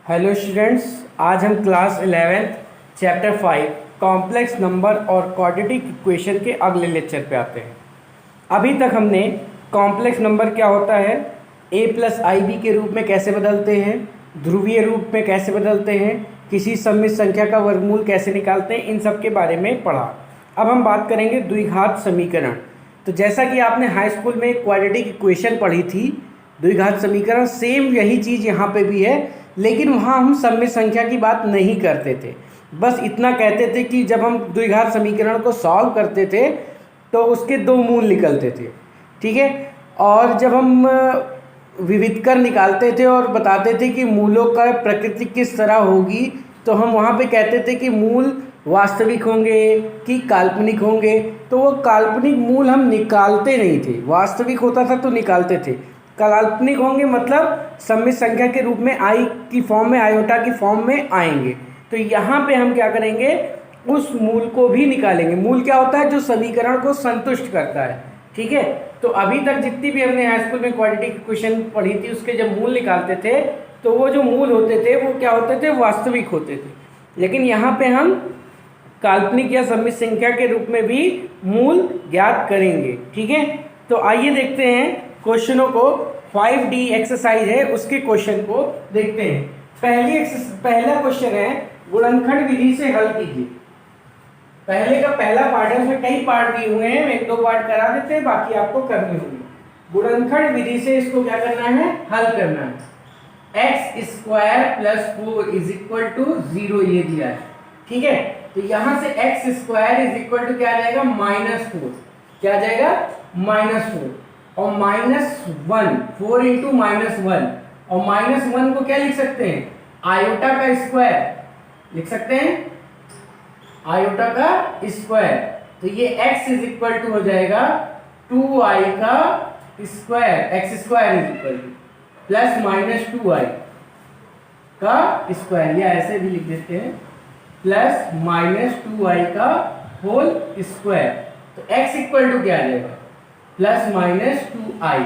Hello students, आज हम class 11 chapter 5 complex number और क्वाड्रेटिक इक्वेशन के अगले लेक्चर पे आते हैं। अभी तक हमने कॉम्प्लेक्स नंबर क्या होता है, a प्लस आई बी के रूप में कैसे बदलते हैं, ध्रुवीय रूप में कैसे बदलते हैं, किसी सममित संख्या का वर्गमूल कैसे निकालते हैं, इन सब के बारे में पढ़ा। अब हम बात करेंगे द्विघात समीकरण। तो जैसा कि आपने हाई स्कूल में क्वाड्रेटिक इक्वेशन पढ़ी थी, द्विघात समीकरण सेम यही चीज़ यहाँ पे भी है, लेकिन वहाँ हम सममित संख्या की बात नहीं करते थे। बस इतना कहते थे कि जब हम द्विघात समीकरण को सॉल्व करते थे तो उसके दो मूल निकलते थे, ठीक है। और जब हम विविधकर निकालते थे और बताते थे कि मूलों का प्रकृति किस तरह होगी, तो हम वहाँ पे कहते थे कि मूल वास्तविक होंगे कि काल्पनिक होंगे। तो वो काल्पनिक मूल हम निकालते नहीं थे, वास्तविक होता था तो निकालते थे। काल्पनिक होंगे मतलब सममित संख्या के रूप में आई की फॉर्म में, आयोटा की फॉर्म में आएंगे। तो यहाँ पे हम क्या करेंगे, उस मूल को भी निकालेंगे। मूल क्या होता है, जो समीकरण को संतुष्ट करता है, ठीक है। तो अभी तक जितनी भी हमने हाई स्कूल में क्वाड्रेटिक इक्वेशन पढ़ी थी, उसके जब मूल निकालते थे तो वो जो मूल होते थे वो क्या होते थे, वास्तविक होते थे। लेकिन यहाँ पे हम काल्पनिक या सममित संख्या के रूप में भी मूल ज्ञात करेंगे, ठीक है। तो आइए देखते हैं क्वेश्चनों को। 5D एक्सरसाइज है, उसके क्वेश्चन को देखते हैं। पहला क्वेश्चन है, गुणनखंड विधि से हल कीजिए। पहले का पहला पार्ट है, उसमें कई पार्ट दिए हुए हैं, एक दो पार्ट करा देते हैं, बाकी आपको करने होंगे। गुणनखंड विधि से इसको क्या करना है, हल करना है। x² + 4 = 0 ये दिया है, ठीक है। तो यहां से x² = क्या आ जाएगा, -4। क्या आ जाएगा, -4 और -1, 4 × -1, और -1 को क्या लिख सकते हैं, आयोटा का स्क्वायर लिख सकते हैं, आयोटा का स्क्वायर। तो ये x = हो जाएगा 2i का स्क्वायर, x² + -2i का स्क्वायर, या ऐसे भी लिख देते हैं, +-2i का होल स्क्वायर। तो x = क्या आ जाएगा, +-2i।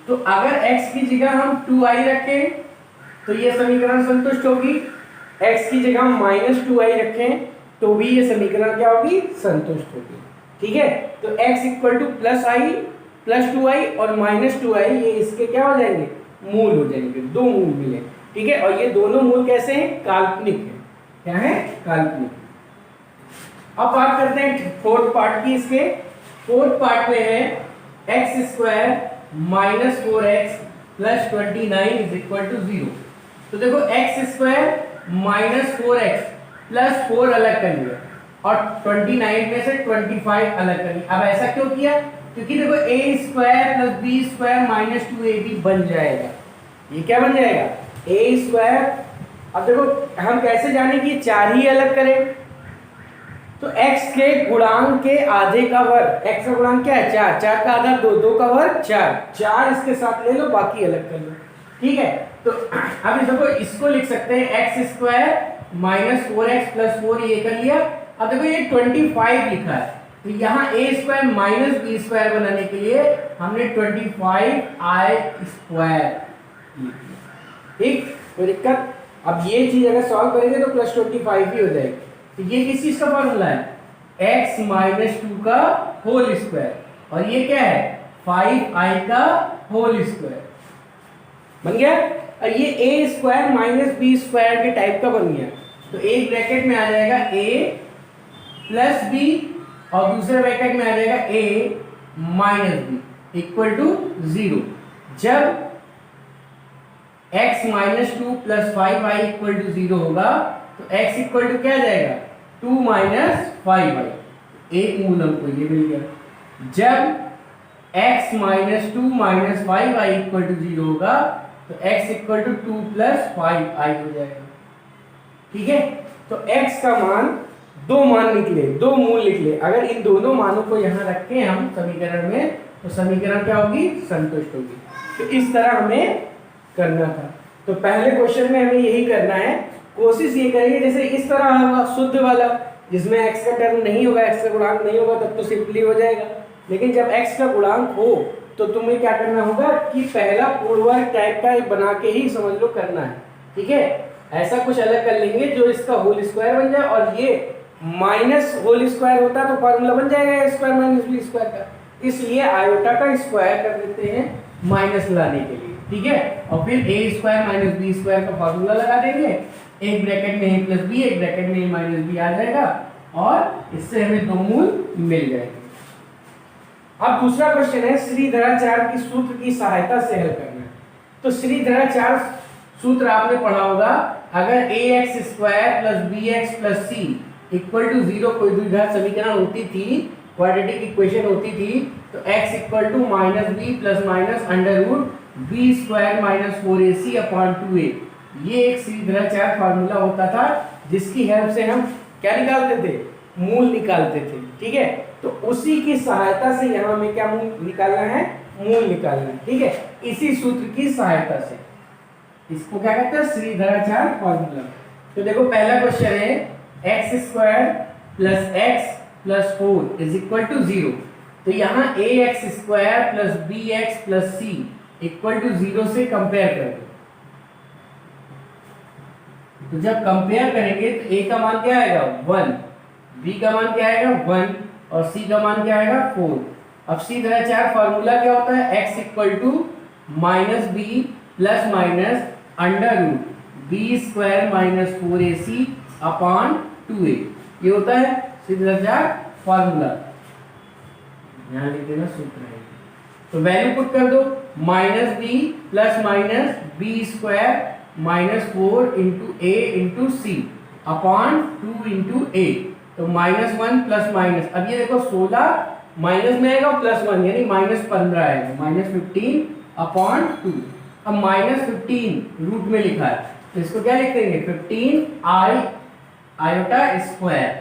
तो अगर x की जगह हम 2i रखें तो ये समीकरण संतुष्ट होगी, x की जगह हम -2i रखें तो भी ये समीकरण क्या होगी, संतुष्ट होगी, ठीक है। तो x = +i +2i और -2i, ये इसके क्या हो जाएंगे, मूल हो जाएंगे, दो मूल मिले, ठीक है। और ये दोनों मूल कैसे हैं, काल्पनिक है। क्या है, काल्पनिक। अब बात करते हैं फोर्थ पार्ट की। इसके फोर्थ पार्ट में है x² - 4x + 29 = 0। तो देखो x² - 4x + 4 अलग कर लिया और 29 में से 25 अलग कर लिया। अब ऐसा क्यों किया, क्योंकि देखो a² + b² - 2ab बन जाएगा। ये क्या बन जाएगा, a²। अब देखो हम कैसे जाने कि 4 ही अलग करें, तो x के गुणांक के आधे का वर्ग, x का गुणांक क्या है, 4, 4 का आधा 2, 2 का वर्ग 4, 4 इसके साथ ले लो, बाकी अलग कर लो, ठीक है। तो अब देखो इसको लिख सकते हैं x² - 4x + 4, ये कर लिया। अब देखो ये 25 लिखा है, तो यहाँ a² - b² बनाने के लिए हमने 25i², ठीक, कोई दिक्कत। अब ये चीज अगर सॉल्व करेंगे तो +25 ही हो जाएगी। तो ये किस चीज का फॉर्मूला है, x - 2 का होल स्क्वायर, और ये क्या है, 5i का होल स्क्वायर बन गया। और ये a² - b² के टाइप का बन गया। तो एक ब्रैकेट में आ जाएगा a + b और दूसरे ब्रैकेट में आ जाएगा a - b = 0। जब x - 2 + 5i = 0 होगा तो x = क्या आ जाएगा, 2 - 5i, एक मूल हमको ये मिल गया। जब x - 2 - 5i = 0 होगा तो x = 2 + 5i हो जाएगा, ठीक है। तो x का मान, दो मान निकले, दो मूल निकले। अगर इन दोनों मानों को यहाँ रखें हम समीकरण में, तो समीकरण क्या होगी, संतुष्ट होगी। तो इस तरह हमें करना था। तो पहले क्वेश्चन में हमें यही करना है। कोशिश ये करेंगे जैसे इस तरह होगा शुद्ध वाला, जिसमें x का टर्म नहीं होगा, x का गुणांक नहीं होगा, तब तो सिंपली हो जाएगा। लेकिन जब x का गुणांक हो तो तुम्हें क्या करना होगा कि पहला पूर्ण वर्ग टाइप का बना के ही समझ लो करना है, ठीक है। ऐसा कुछ अलग कर लेंगे जो इसका होल स्क्वायर बन जाए, और ये माइनस होल स्क्वायर होता तो फॉर्मूला बन जाएगा ए स्क्वायर माइनस बी स्क्वायर का, इसलिए आयोटा का स्क्वायर कर देते हैं माइनस लाने के लिए, ठीक है। और फिर ए स्क्वायर माइनस बी स्क्वायर का फॉर्मूला लगा देंगे, एक ब्रैकेट में ए प्लस बी, एक ब्रैकेट में ए माइनस बी आ जाएगा, और इससे हमें दो मूल मिल जाएंगे। अब दूसरा क्वेश्चन है श्रीधराचार्य की सूत्र की सहायता से हल करना है। तो श्रीधराचार्य सूत्र आपने पढ़ा होगा, अगर A X square plus B x plus C equal to 0 कोई द्विघात समीकरण होती थी, क्वाड्रेटिक इक्वेशन होती थी, तो x equal to minus B plus minus under root b square minus 4ac upon 2a, ये एक श्रीधराचार्य फार्मूला होता था जिसकी हेल्प से हम क्या निकालते थे, मूल निकालते थे, ठीक है। तो उसी की सहायता से यहाँ हमें क्या मूल निकालना है, मूल निकालना है, ठीक है। इसी सूत्र की सहायता से, इसको क्या कहते हैं, श्रीधराचार्य फार्मूला। तो देखो पहला क्वेश्चन है X square plus x plus 4 is equal to 0। तो यहाँ A X square plus B x plus C equal to 0 से कंपेयर कर दो। तो जब कंपेयर करेंगे तो ए का मान क्या आएगा 1, बी का मान क्या आएगा 1 और सी का मान क्या आएगा 4। अब श्रीधराचार्य फार्मूला क्या होता है, x equal to minus B plus minus under root b square minus 4ac upon 2a, ये होता है श्रीधराचार्य फार्मूला। यहाँ लिख देना सूत्र है। तो वैल्यू पुट कर दो, minus B plus minus B square minus 4 into A into C upon 2 into A. तो माइनस 1 प्लस माइनस, अब ये देखो 16 माइनस में आएगा प्लस 1 यानी माइनस 15 आएगा, माइनस 15 अपॉन 2। अब माइनस 15 रूट में लिखा है तो इसको क्या लिख देंगे 15 आई आयोटा स्क्वायर,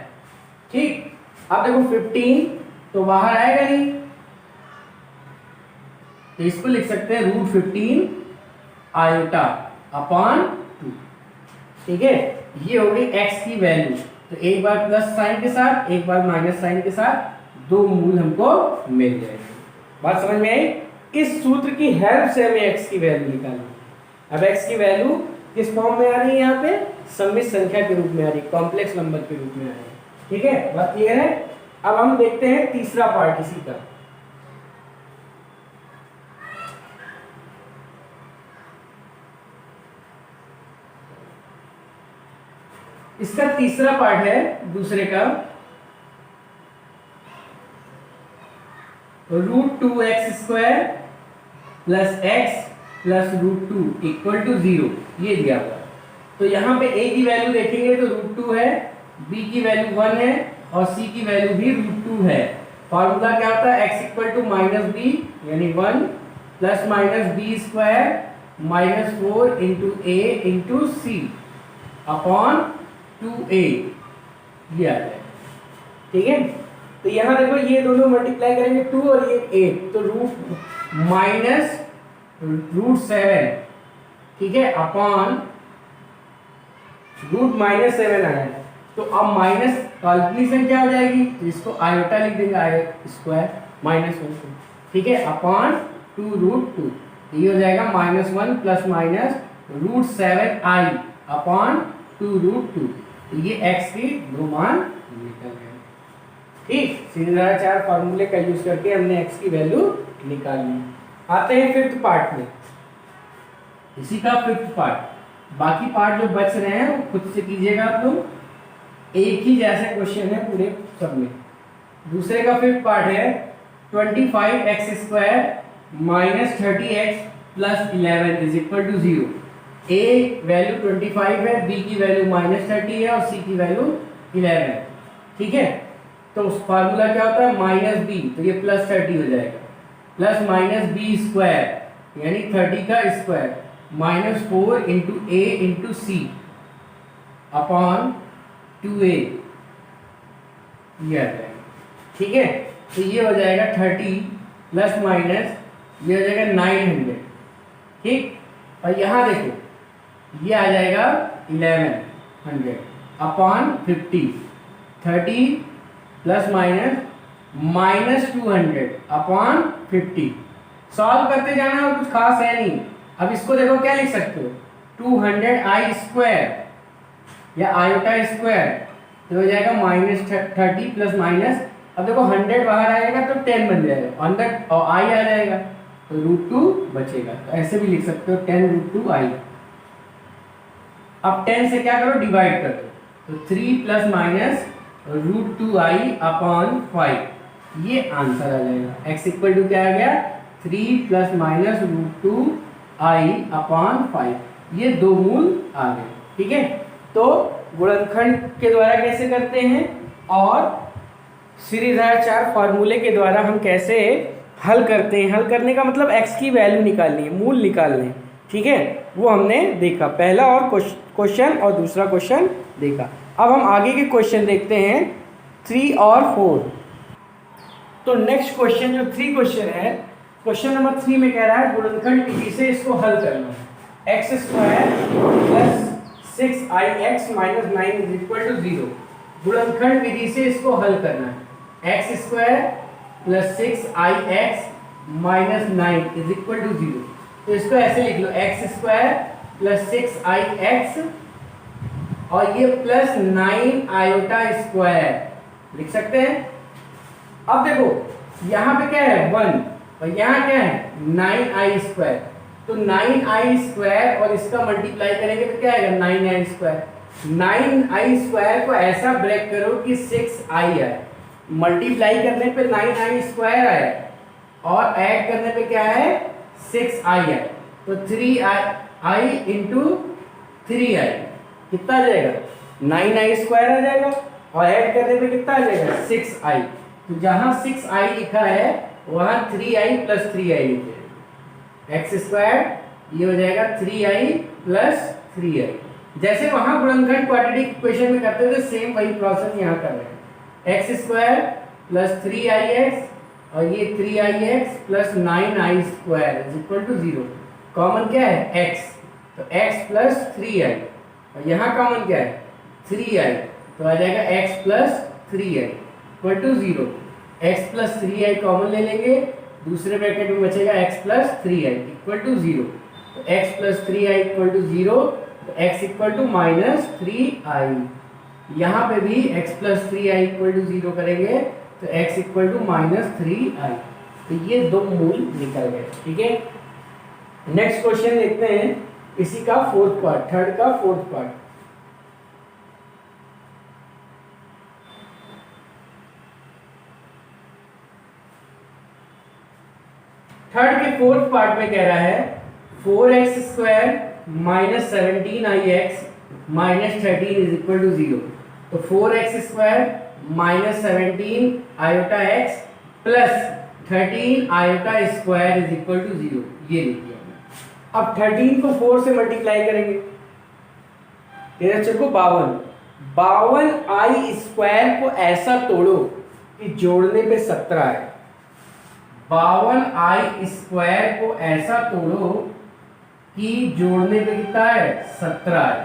ठीक। अब देखो 15 तो बाहर आएगा नहीं, तो इसको लिख सकते हैं रूट 15 आयोटा अपॉन 2, ठीक है। ये हो गई x की वैल्यू। तो एक बार प्लस साइन के साथ, एक बार माइनस साइन के साथ, दो मूल हमको मिल जाएंगे। बात समझ में आई। इस सूत्र की हेल्प से हमें x की वैल्यू निकालनी। अब x की वैल्यू किस फॉर्म में आ रही है, यहाँ पे सममित संख्या के रूप में आ रही है, कॉम्प्लेक्स नंबर के रूप में आ रही है, ठीक है। बात क्लियर है। अब हम देखते हैं तीसरा पार्ट इसी का। इसका तीसरा पार्ट है दूसरे का, root 2x square plus x plus root 2 equal to 0, ये दिया हुआ। तो यहाँ पे a की वैल्यू देखेंगे तो रूट 2 है, b की वैल्यू 1 है और c की वैल्यू भी रूट 2 है। फॉर्मूला क्या होता है, x equal to minus B यानी 1 plus minus B square minus 4 into A into C upon 2a, ये आ जाएगा, ठीक है। तो यहाँ देखो ये दोनों मल्टीप्लाई करेंगे 2 और ये 8, तो रूट माइनस रूट 7, ठीक है, अपॉन रूट माइनस 7 आया। तो अब माइनस काल्पनिक संख्या हो जाएगी तो इसको आयोटा लिख देंगे, आयोटा स्क्वायर माइनस 1, ठीक है, अपॉन 2 रूट 2, ये हो जाएगा minus 1 plus minus root 7i upon 2 root 2। तो ये x की दो मान निकल गए, ठीक। श्रीधराचार्य फार्मूले का यूज करके हमने x की वैल्यू निकाली। आते हैं फिफ्थ पार्ट में, इसी का फिफ्थ पार्ट। बाकी पार्ट जो बच रहे हैं वो खुद से कीजिएगा आप लोग, एक ही जैसे क्वेश्चन है पूरे सब में। दूसरे का फिफ्थ पार्ट है 25x square minus 30x plus 11 is equal to 0। a value 25 है, b की वैल्यू माइनस 30 है और c की वैल्यू 11 है, ठीक है। तो उस फार्मूला क्या होता है, माइनस b, तो ये प्लस 30 हो जाएगा, प्लस माइनस बी स्क्वायर यानी 30 का square minus 4 into A into C upon 2a, ये आ जाएगा, ठीक है। तो ये हो जाएगा 30 प्लस माइनस ये हो जाएगा 900, ठीक। और यहाँ देखो ये आ जाएगा 1100 upon 50, 30 plus minus minus 200 upon 50। Solve करते जाना और कुछ खास है नहीं। अब इसको देखो क्या लिख सकते हो, 200i² या आयोटा स्क्वायर, तो हो जाएगा -30 प्लस माइनस, अब देखो 100 बाहर आएगा तो 10 बन जाएगा, अंदर और आई आ जाएगा तो √2 बचेगा, तो ऐसे भी लिख सकते हो 10√2i। अब 10 से क्या करो, डिवाइड कर दो, तो 3 प्लस माइनस √2i/5, ये आंसर आ जाएगा। x इक्वल टू क्या आ गया, 3 प्लस माइनस √2i/5, ये दो मूल आ गए। ठीक है, तो गुणनखंड के द्वारा कैसे करते हैं और सीरीजधाराचार फॉर्मूले के द्वारा हम कैसे हल करते हैं। हल करने का मतलब x की वैल्यू निकालनी है, मूल निकालने हैं। ठीक है, वो हमने देखा, पहला और क्वेश्चन और दूसरा क्वेश्चन देखा। अब हम आगे के क्वेश्चन देखते हैं 3 और 4। तो नेक्स्ट क्वेश्चन जो 3 क्वेश्चन है, क्वेश्चन नंबर 3 में कह रहा है गुणनखंड विधि से इसको हल करना है। x² plus 6ix minus 9 is equal to 0। गुणनखंड विधि से इसको हल करना है। x² plus 6ix minus 9 is equal to 0। तो इसको ऐसे लिख लो, x² प्लस 6ix और ये प्लस 9i² लिख सकते हैं। अब देखो यहाँ पे क्या है 1 और यहाँ क्या है 9i², तो 9i² और इसका मल्टीप्लाई करेंगे तो क्या आएगा 9i²। 9i² को ऐसा ब्रेक करो कि 6i आए, मल्टीप्लाई करने पे 9i² आए और ऐड करने पे क्या है 6i आए, तो 3i इंटू 3i कितना आ जाएगा 9i² आ जाएगा और ऐड करने पे कितना आ जाएगा 6i। तो जहां 6i लिखा है वहां 3i प्लस 3i लिखे, x² ये हो जाएगा 3i प्लस 3i। जैसे वहां गुणनखंड क्वाड्रेटिक इक्वेशन में करते थे सेम वही प्रोसेस यहाँ कर रहे हैं। x² प्लस 3ix और ये 3ix plus 9i² is equal to 0। Common क्या है x, तो x प्लस 3i और यहाँ कॉमन क्या है 3i, तो आ जाएगा x plus 3i equal to 0। x plus 3i common ले लेंगे, दूसरे ब्रैकेट में बचेगा x plus 3i equal to 0। तो x plus 3i equal to 0, तो x equal to minus 3i। यहाँ पे भी x plus 3i equal to 0 करेंगे तो x equal to minus 3i। तो ये दो मूल निकल गए। ठीक है, नेक्स्ट क्वेश्चन देखते हैं इसी का फोर्थ पार्ट, थर्ड का फोर्थ पार्ट। थर्ड के फोर्थ पार्ट में कह रहा है 4x² minus 17ix minus 13 is equal to 0। तो 4x² minus 17 iota x plus 13 iota square is equal to 0, ये लिख दिया। अब 13 को 4 से मल्टीप्लाई करेंगे, 13 को 52i² को ऐसा तोड़ो कि जोड़ने पे 17 है। 52i² को ऐसा तोड़ो कि जोड़ने पे कितना है 17 है,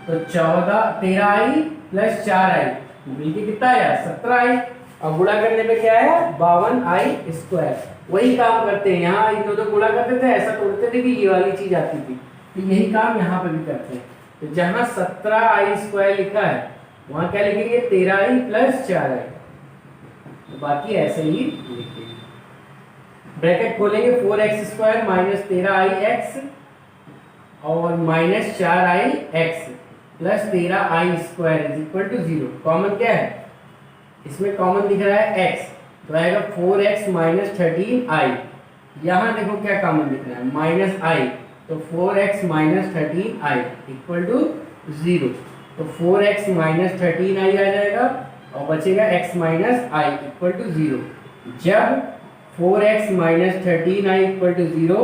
तो 13i प्लस 4i मिलके कितना आया 17i और गुणा करने पे क्या है 52i²। वही काम करते हैं यहाँ, इन दोनों गुणा करते थे ऐसा तोड़ते थे कि ये वाली चीज आती थी, तो यही काम यहाँ पे भी करते हैं। तो जहाँ 17i² लिखा है वहां क्या लिखेंगे 13i प्लस 4i, तो बाकी ऐसे ही लिखेंगे। ब्रैकेट खोलेंगे 4x² माइनस 13ix और minus 4ix plus 13i² is equal to 0। Common क्या है इसमें, कॉमन दिख रहा है x, तो आएगा 4x माइनस 13i। यहाँ देखो क्या कॉमन दिख रहा है माइनस i, तो 4x minus 13i equal to 0। तो 4x माइनस 13i आ जाएगा और बचेगा x minus i equal to 0। जब 4x minus 13i equal to 0,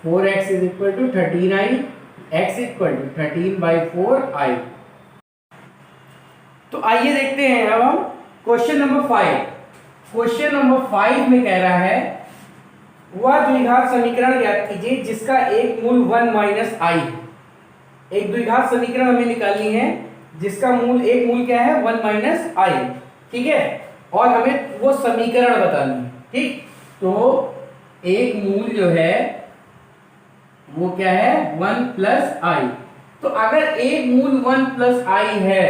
4x is equal to 13i, x equal to 13/4i। तो आइए देखते हैं अब हम क्वेश्चन नंबर 5। क्वेश्चन नंबर 5 में कह रहा है वह द्विघात समीकरण ज्ञात कीजिए जिसका एक मूल 1 माइनस i है। एक द्विघात समीकरण हमें निकालनी है जिसका मूल, एक मूल क्या है 1 माइनस i, ठीक है, और हमें वो समीकरण बतानी है। ठीक, तो एक मूल जो है वो क्या है 1 प्लस आई। तो अगर एक मूल 1 प्लस आई है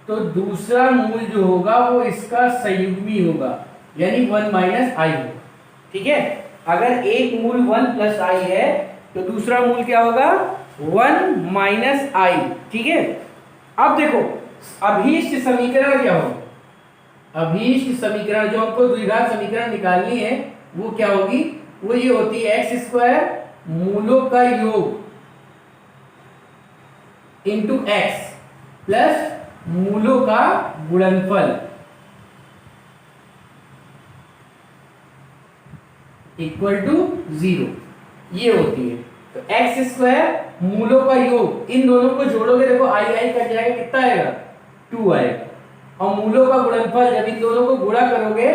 तो दूसरा मूल जो होगा वो इसका संयुग्मी होगा, यानी 1 माइनस आई होगा। ठीक है, अगर एक मूल 1 प्लस आई है तो दूसरा मूल क्या होगा 1 माइनस आई। ठीक है, अब देखो अभीष्ट समीकरण क्या होगा, अभीष्ट समीकरण जो हमको द्विघात समीकरण निकालनी है वो क्या होगी, वो ये होती है एक्स स्क्वायर मूलों का योग इंटू एक्स प्लस मूलों का गुणनफल इक्वल टू 0, ये होती है। तो एक्स स्क्वायर मूलों का योग, इन दोनों को जोड़ोगे देखो आई आई कट जाएगा, कितना आएगा 2 आएगा, और मूलों का गुणनफल जब इन दोनों को गुणा करोगे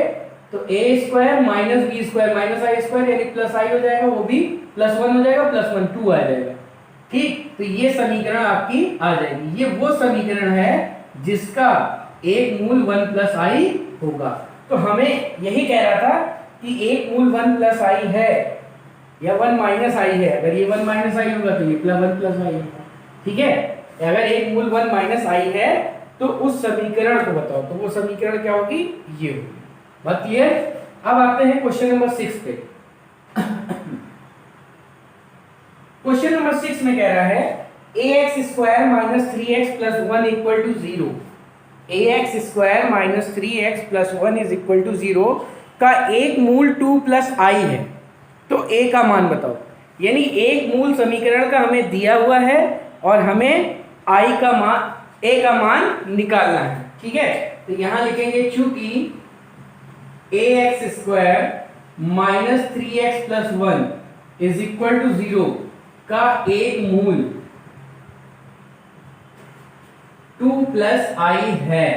तो A square minus B square minus I square यानी प्लस आई हो जाएगा, वो भी प्लस 1 हो जाएगा, प्लस 1 2 आ जाएगा। ठीक, तो ये समीकरण आपकी आ जाएगी। ये वो समीकरण है जिसका एक मूल 1 प्लस आई होगा। तो हमें यही कह रहा था कि एक मूल 1 प्लस आई है या 1 माइनस आई है, अगर ये 1 माइनस आई होगा तो ये 1 प्लस आई होगा। ठीक है, अगर एक मूल 1 माइनस आई है तो उस समीकरण को बताओ, तो वो समीकरण क्या होगी, ये होगी। बात क्लियर। अब आते हैं क्वेश्चन नंबर 6 पे। क्वेश्चन नंबर 6 में कह रहा है ax square minus 3x plus 1 equal to 0, ax square minus 3x plus 1 is equal to 0 का एक मूल 2 प्लस आई है, तो a का मान बताओ। यानी एक मूल समीकरण का हमें दिया हुआ है और हमें i का मान, a का मान निकालना है। ठीक है, तो यहां लिखेंगे चूंकि ax square minus 3x plus 1 is equal to 0 का एक मूल 2 प्लस आई है,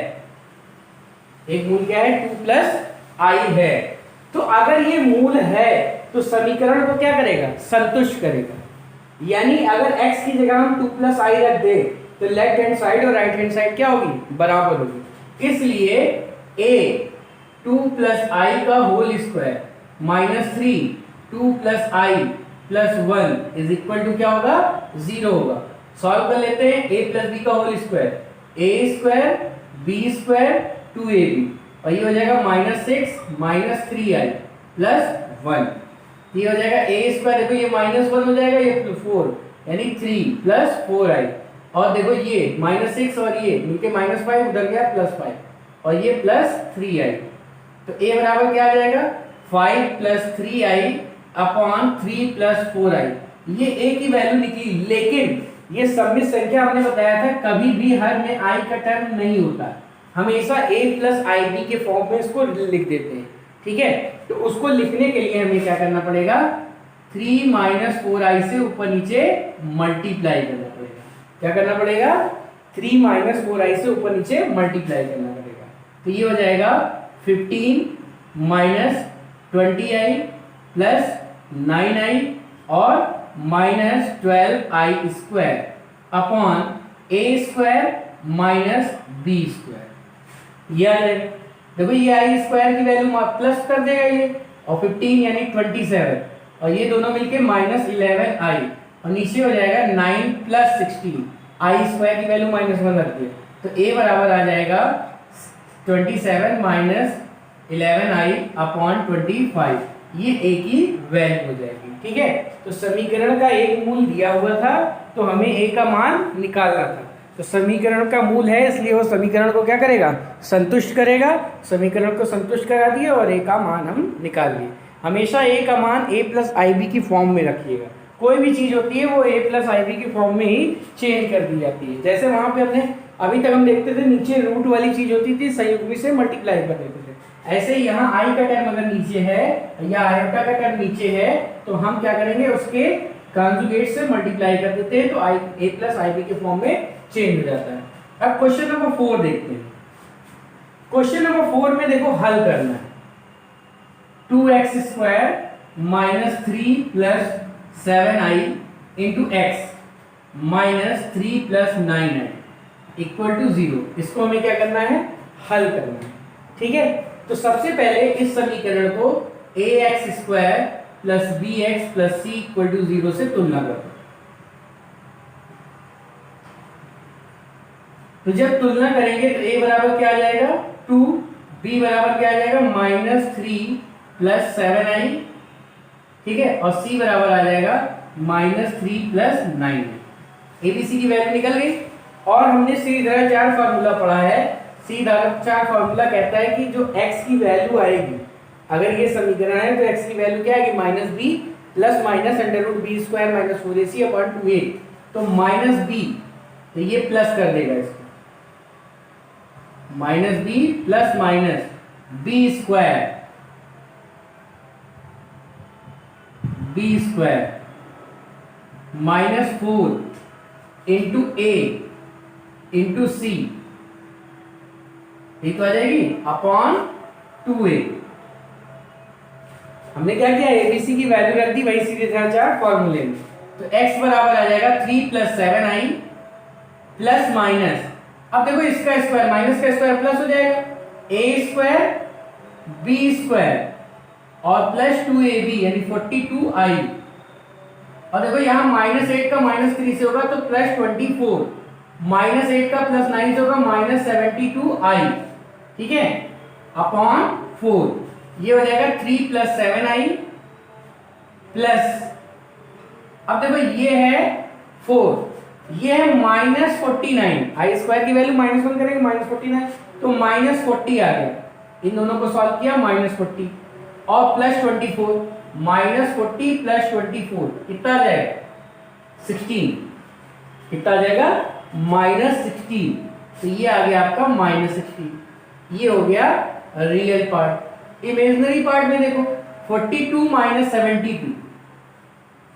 एक मूल क्या है 2 प्लस आई है। तो अगर ये मूल है तो समीकरण को क्या करेगा, संतुष्ट करेगा। यानी अगर x की जगह हम 2 प्लस आई रख दे तो लेफ्ट हैंड साइड और राइट हैंड साइड क्या होगी, बराबर होगी। इसलिए a 2 प्लस आई का whole square minus 3 2 plus i plus 1 is equal to क्या होगा, 0 होगा। सॉल्व कर लेते हैं, a प्लस बी का whole square a square b square 2ab, और ये हो जाएगा माइनस 6 माइनस 3i प्लस 1, ये हो जाएगा a स्क्वायर, देखो ये माइनस 1 हो जाएगा, ये 4 यानी 3 प्लस 4i, और देखो ये माइनस 6 और ये मिलके माइनस 5 उधर गया प्लस 5 और ये प्लस 3i, तो a बराबर क्या आ जाएगा 5 plus 3i upon 3 plus 4i। ये a की वैल्यू निकली, लेकिन ये सममित संख्या हमने बताया था कभी भी हर में i का टर्म नहीं होता, हमेशा a प्लस आई बी के फॉर्म में इसको लिख देते हैं। ठीक है, तो उसको लिखने के लिए हमें क्या करना पड़ेगा, 3 माइनस 4i से ऊपर नीचे मल्टीप्लाई करना पड़ेगा। क्या करना पड़ेगा, 3 माइनस 4i से ऊपर नीचे मल्टीप्लाई करना पड़ेगा। तो ये हो जाएगा 15 माइनस 20i प्लस 9i और minus 12i square upon a square minus B square. ये आ जाएगा, देखो ये आई स्क्वायर की वैल्यू प्लस कर देगा ये, और 15 यानी 27, और ये दोनों मिलके माइनस 11i, और नीचे हो जाएगा 9 प्लस 16, आई स्क्वायर की वैल्यू माइनस 1 रख दिया, तो a बराबर आ जाएगा 27 माइनस 11i अपॉन 25, ये a की वैल्यू हो जाएगी। ठीक है, तो समीकरण का एक मूल दिया हुआ था तो हमें a का मान निकालना था, तो समीकरण का मूल है इसलिए वो समीकरण को क्या करेगा, संतुष्ट करेगा। समीकरण को संतुष्ट करा दिया और a का मान हम निकाल लिए। हमेशा a का मान a प्लस आई बी की फॉर्म में रखिएगा, कोई भी चीज़ होती है वो a प्लस आई बी की फॉर्म में ही चेंज कर दी जाती है। जैसे वहाँ पे हमने अभी तक हम देखते थे नीचे रूट वाली चीज़ होती थी, संयुग्मी से मल्टीप्लाई कर देते थे, ऐसे यहाँ i का टर्म अगर नीचे है या आयोटा का टर्म नीचे है तो हम क्या करेंगे, उसके कॉन्जुगेट से मल्टीप्लाई कर देते हैं, तो a प्लस आई बी के फॉर्म में चेंज हो जाता है। अब क्वेश्चन नंबर 4 देखते हैं। क्वेश्चन नंबर 4 में देखो हल करना है, 2x square minus 3 plus 7i into x minus 3 plus 9i equal to 0, इसको हमें क्या करना है, हल करना है। ठीक है, तो सबसे पहले इस समीकरण को ax square plus B x plus C equal to 0 से तुलना कर दो। तो जब तुलना करेंगे तो a बराबर क्या आ जाएगा 2, b बराबर क्या आ जाएगा -3 प्लस 7i, ठीक है, और c बराबर आ जाएगा -3 प्लस 9। एबीसी की वैल्यू निकल गई। और हमने सीधाचार फार्मूला पढ़ा है। सीधाचार फार्मूला कहता है कि जो x की वैल्यू आएगी, अगर ये समीकरण है तो x की वैल्यू क्या आएगी -b plus minus √b square minus 4ac upon 2a। तो -b, तो ये प्लस कर देगा इसको, -b plus minus b square -4 into a into C, ये तो आ जाएगी अपॉन 2a। हमने क्या किया, एबीसी की वैल्यू रख दी वही सीधाचार फॉर्मूले में। तो x बराबर आ जाएगा 3 प्लस 7i प्लस माइनस, अब देखो इसका स्क्वायर माइनस का स्क्वायर प्लस हो जाएगा, a स्क्वायर b स्क्वायर और प्लस 2ab यानी 42i। और देखो यहाँ -8 का -3 से होगा तो +24, -8 का +9 से होगा -72i, ठीक है, अपॉन 4। ये हो जाएगा 3 प्लस 7i प्लस, अब देखो ये है 4, ये है -49, आई स्क्वायर की वैल्यू -1 करेंगे -49, तो -40 आ गया। इन दोनों को सॉल्व किया -40 और +24, -40 प्लस 24 कितना आ जाएगा 16, कितना आ जाएगा -16। तो ये आ गया आपका -16। ये हो गया रियल पार्ट। इमेजिनरी पार्ट में देखो 42 माइनस 72,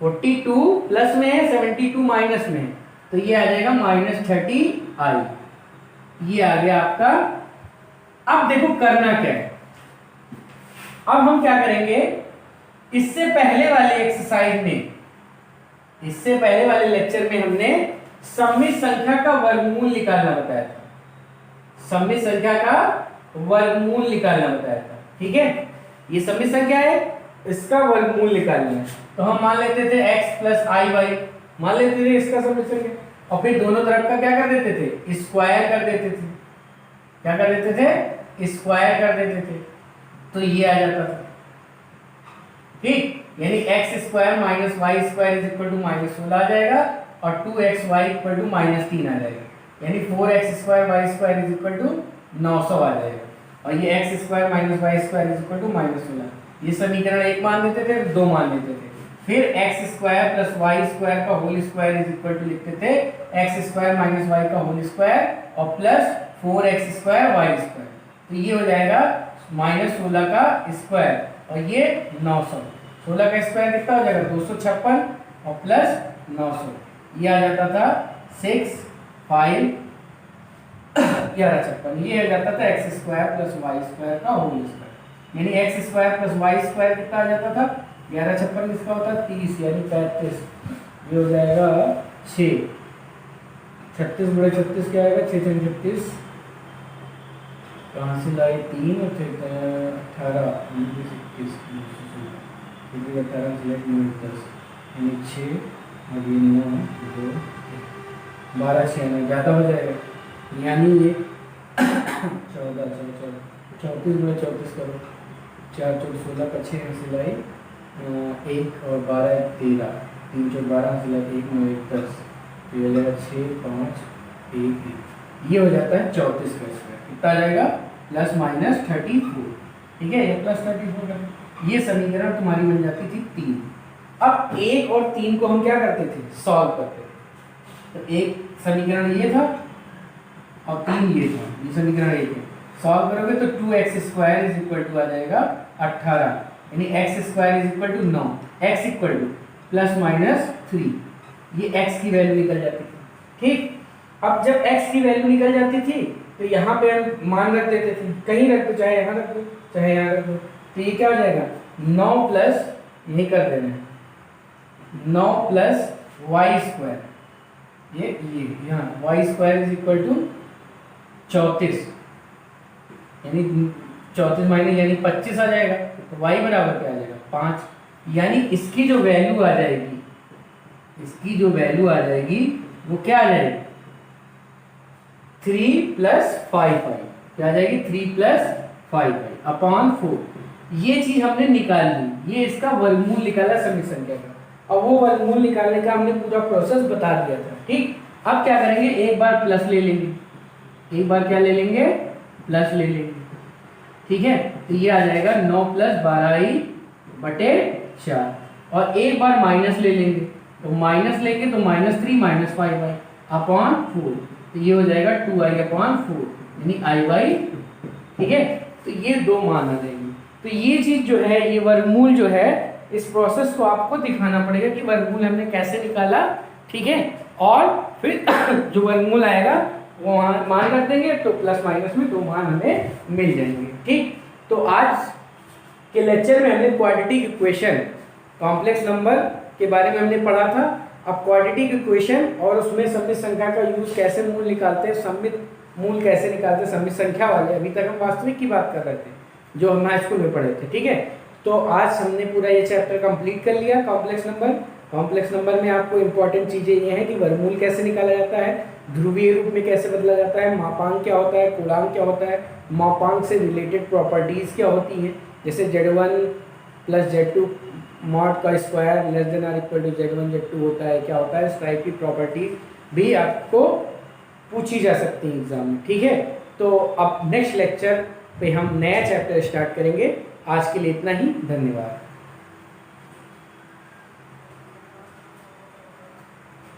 42 प्लस में है 72 माइनस में है, तो ये आ जाएगा -30i। ये आ गया आपका। अब देखो करना क्या है, अब हम क्या करेंगे, इससे पहले वाले एक्सरसाइज में, इससे पहले वाले लेक्चर में हमने सममित संख्या का वर्गमूल निकालना बताया था, सममित संख्या का वर्गमूल निकालना बताया था, ठीक है। ये सममित संख्या है, इसका वर्गमूल निकालना है। तो हम मान लेते थे x प्लस आई वाई, मान लेते थे इसका सममित संख्या, और फिर दोनों तरफ का क्या कर देते थे, स्क्वायर कर देते थे। क्या कर देते थे, स्क्वायर कर देते थे, तो ये आ जाता था, ठीक। यानी x square minus y square is equal to -16 आ जाएगा और 2xy इक्वल टू -3 आ जाएगा, यानी 4x square Y square is equal to 900 आ जाएगा। और ये x square minus y square is equal to -16, ये समीकरण 1 मान देते थे, 2 मान लेते थे। फिर x square plus Y square का whole square is equal to लिखते थे x स्क्वायर माइनस वाई का होल स्क्वायर और plus 4x square Y square, तो ये हो जाएगा -16 का स्क्वायर और ये 900। 16 का स्क्वायर कितना हो जाएगा 256 और प्लस 900, ये आ जाता था 6 5 1156। ये आ जाता था x square plus Y square का होल स्क्वायर, यानी x square plus Y square कितना आ जाता था 1156, इसका होता है 30 यानी 35, ये हो जाएगा 6। 36 बड़े 36 क्या आएगा 6 6 36, कहाँ से लाए 3 और 18 21 18 से 10 यानी 6 और ये 9 2 12 6 9 ज़्यादा हो जाएगा, यानी ये 14 34 बड़े 34 करो, 4 4 16 का 6 सिलाई 1 और 12 13, 3 4 12 सिलाई 1 9 1 10, ये हो जाएगा 6 5 1 1, ये हो जाता है 34 का स्क्वायर, कितना आ जाएगा ±34, ठीक है, ये +34 का। ये समीकरण तुम्हारी बन जाती थी 3। अब 1 और 3 को हम क्या करते थे, सॉल्व करते थे। तो एक समीकरण ये था और 3 ये था, ये समीकरण 1 है। सॉल्व करोगे तो 2x square is equal to आ जाएगा 18, यानी x square is equal to 9, x equal to ±3, ये x की वैल्यू निकल जाती थी, ठीक। अब जब x की वैल्यू निकल जाती थी तो यहाँ पे हम मान रख देते थे, कहीं रख दो, चाहे यहाँ रख दो चाहे यहाँ रख दो, तो ये क्या हो जाएगा 9 प्लस यही कर देना है 9 प्लस वाई स्क्वायर, ये यहाँ y square is equal to 34, यानी 34 माइनस यानी 25 आ जाएगा, तो वाई बराबर क्या आ जाएगा 5, यानी इसकी जो वैल्यू आ जाएगी, इसकी जो वैल्यू आ जाएगी वो क्या आ जाएगी, 3 + 5y, क्या आ जाएगी 3 + 5y अपॉन 4। ये चीज हमने निकाल ली, ये इसका वर्गमूल निकाला सभी संख्या का। अब वो वर्गमूल निकालने का हमने पूरा प्रोसेस बता दिया था, ठीक। अब क्या करेंगे, एक बार प्लस ले लेंगे, एक बार क्या ले लेंगे, प्लस ले लेंगे, ठीक है। तो ये आ जाएगा 9 + 12i/4, और एक बार माइनस ले लेंगे, तो माइनस लेंगे तो -3 - 5y अपॉन 4, तो ये हो जाएगा 2i/4 यानी i/, ठीक है। तो ये दो मान आ जाएंगे। तो ये चीज जो है, ये वर्गमूल जो है, इस प्रोसेस को आपको दिखाना पड़ेगा कि वर्गमूल हमने कैसे निकाला, ठीक है। और फिर जो वर्गमूल आएगा वो मान रख देंगे, तो प्लस माइनस में दो मान हमें मिल जाएंगे, ठीक। तो आज के लेक्चर में हमने क्वाड्रेटिक इक्वेशन, कॉम्प्लेक्स नंबर के बारे में हमने पढ़ा था। अब क्वाड्रेटिक इक्वेशन और उसमें सममित संख्या का यूज कैसे मूल निकालते हैं, सममित मूल कैसे निकालते हैं सममित संख्या वाले, अभी तक हम वास्तविक की बात कर रहे थे जो हम हाई स्कूल में पढ़े थे, ठीक है। तो आज हमने पूरा ये चैप्टर कंप्लीट कर लिया कॉम्प्लेक्स नंबर। कॉम्प्लेक्स नंबर में आपको इंपॉर्टेंट चीजें ये हैं कि वर्गमूल कैसे निकाला जाता है, ध्रुवीय रूप में कैसे बदला जाता है, मापांक क्या होता है, पूर्णांक क्या होता है, मापांक से रिलेटेड प्रॉपर्टीज क्या होती हैं, जैसे Z1 + Z2 मॉड का square less than r equal to Z1 Z2 होता है, क्या होता है, इस टाइप की प्रॉपर्टीज भी आपको पूछी जा सकती है एग्जाम में, ठीक है। तो अब नेक्स्ट लेक्चर पे हम नया चैप्टर स्टार्ट करेंगे। आज के लिए इतना ही, धन्यवाद।